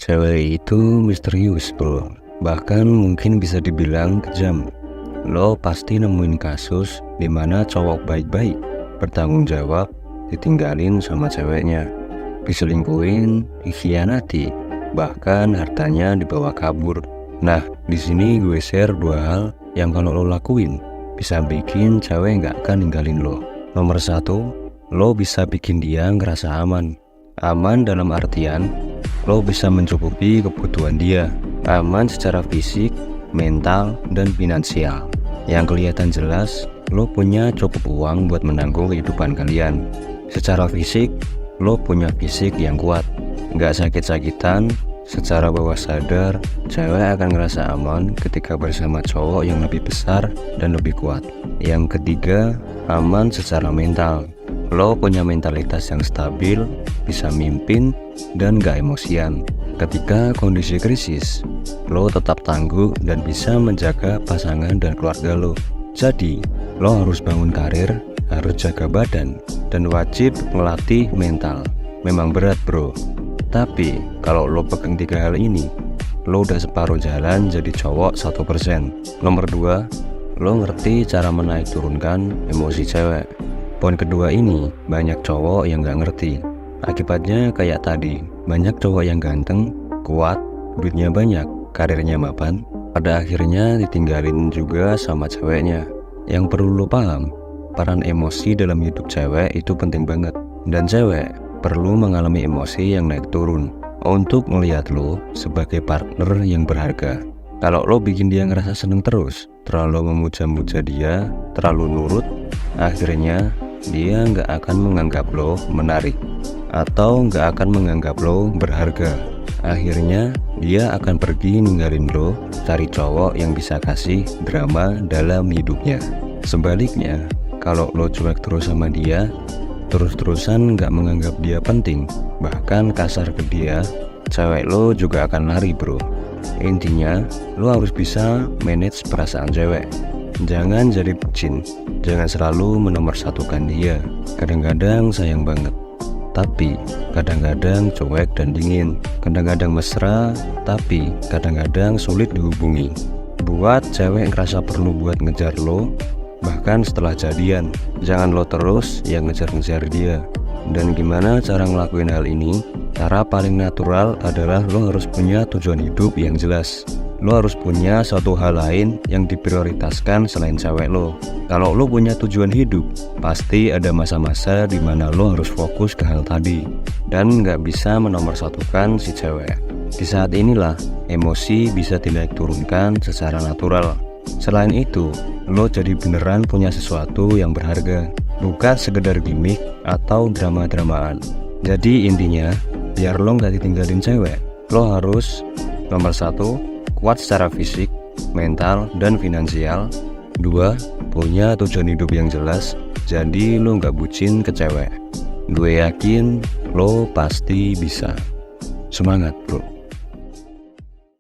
Cewek itu misterius bro, bahkan mungkin bisa dibilang kejam. Lo pasti nemuin kasus dimana cowok baik-baik, bertanggung jawab, ditinggalin sama ceweknya, diselingkuhin, dikhianati, bahkan hartanya dibawa kabur. Nah, di sini gue share dua hal yang kalau lo lakuin bisa bikin cewek nggak akan ninggalin lo. Nomor satu, lo bisa bikin dia ngerasa aman. Aman dalam artian lo bisa mencukupi kebutuhan dia. Aman secara fisik, mental, dan finansial. Yang kelihatan jelas, lo punya cukup uang buat menanggung kehidupan kalian. Secara fisik, lo punya fisik yang kuat, nggak sakit-sakitan. Secara bawah sadar, cewek akan ngerasa aman ketika bersama cowok yang lebih besar dan lebih kuat. Yang ketiga, aman secara mental. Lo punya mentalitas yang stabil, bisa mimpin, dan gak emosian. Ketika kondisi krisis, lo tetap tangguh dan bisa menjaga pasangan dan keluarga lo. Jadi, lo harus bangun karir, harus jaga badan, dan wajib melatih mental. Memang berat bro, tapi kalau lo pegang tiga hal ini, lo udah separuh jalan jadi cowok 1%. Nomor 2, lo ngerti cara menaik turunkan emosi cewek. Poin kedua ini banyak cowok yang gak ngerti. Akibatnya kayak tadi, banyak cowok yang ganteng, kuat, duitnya banyak, karirnya mapan, pada akhirnya ditinggalin juga sama ceweknya. Yang perlu lo paham, peran emosi dalam hidup cewek itu penting banget. Dan cewek perlu mengalami emosi yang naik turun untuk melihat lo sebagai partner yang berharga. Kalau lo bikin dia ngerasa seneng terus, terlalu memuja-muja dia, terlalu nurut, akhirnya dia nggak akan menganggap lo menarik atau nggak akan menganggap lo berharga. Akhirnya dia akan pergi ninggalin lo, cari cowok yang bisa kasih drama dalam hidupnya. Sebaliknya, kalau lo cuek terus sama dia, terus-terusan nggak menganggap dia penting, bahkan kasar ke dia, cewek lo juga akan lari bro. Intinya, lo harus bisa manage perasaan cewek. Jangan jadi bucin, jangan selalu menomorsatukan dia. Kadang-kadang sayang banget, tapi kadang-kadang cuek dan dingin. Kadang-kadang mesra, tapi kadang-kadang sulit dihubungi. Buat cewek ngerasa perlu buat ngejar lo, bahkan setelah jadian. Jangan lo terus yang ngejar-ngejar dia. Dan gimana cara ngelakuin hal ini? Cara paling natural adalah lo harus punya tujuan hidup yang jelas. Lo harus punya suatu hal lain yang diprioritaskan selain cewek lo. Kalau lo punya tujuan hidup, pasti ada masa-masa dimana lo harus fokus ke hal tadi dan nggak bisa menomorsatukan si cewek. Di saat inilah emosi bisa dinaik turunkan secara natural. Selain itu, lo jadi beneran punya sesuatu yang berharga, bukan sekedar gimmick atau drama-dramaan. Jadi intinya, biar lo nggak ditinggalin cewek, lo harus nomor 1, kuat secara fisik, mental, dan finansial. 2, punya tujuan hidup yang jelas, jadi lo nggak bucin ke cewek. Gue yakin lo pasti bisa. Semangat bro.